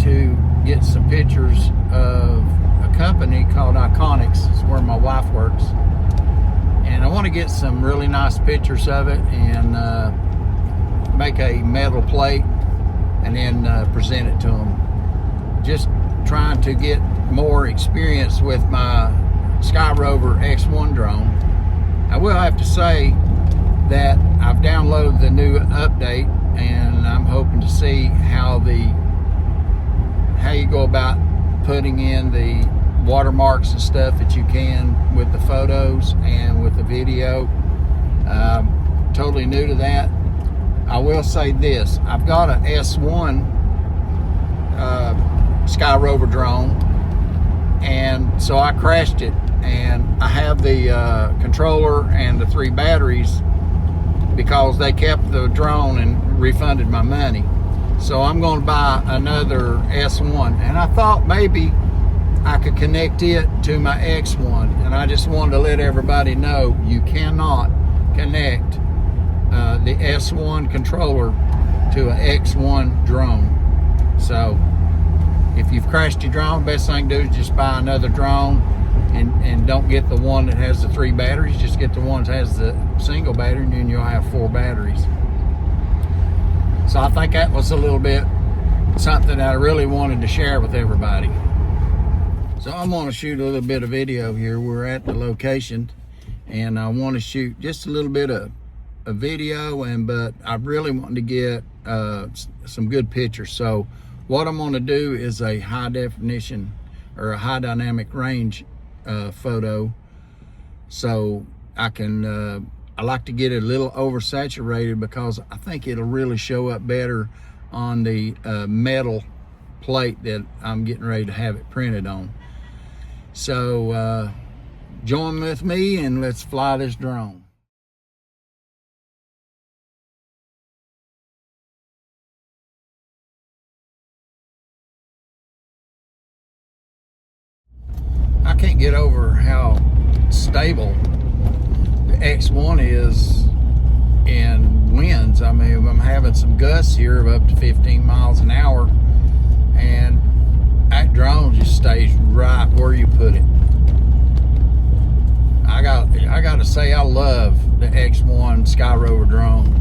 to get some pictures of a company called Iconics. It's where my wife works. And I want to get some really nice pictures of it and make a metal plate and then present it to them. Just trying to get more experience with my Skyrover X1 drone. I will have to say that I've downloaded the new update, and I'm hoping to see how you go about putting in the watermarks and stuff that you can with the photos and with the video. Totally new to that. I will say this: I've got an S1 Skyrover drone, and so I crashed it, and I have the controller and the 3 batteries because they kept the drone and refunded my money. So I'm going to buy another S1, and I thought maybe I could connect it to my X1, and I just wanted to let everybody know you cannot connect the S1 controller to an X1 drone. So if you've crashed your drone, best thing to do is just buy another drone, and don't get the one that has the 3 batteries. Just get the one that has the single battery, and then you'll have 4 batteries. So I think that was a little bit something that I really wanted to share with everybody. So I'm going to shoot a little bit of video here. We're at the location, and I want to shoot just a little bit of a video, but I really want to get some good pictures. So what I'm going to do is a high definition or a high dynamic range photo, so I can I like to get it a little oversaturated because I think it'll really show up better on the metal plate that I'm getting ready to have it printed on. So join with me and let's fly this drone. I can't get over how stable the X1 is in winds. I mean, I'm having some gusts here of up to 15 miles an hour, and that drone just stays right where you put it. I got to say, I love the X1 Skyrover drone.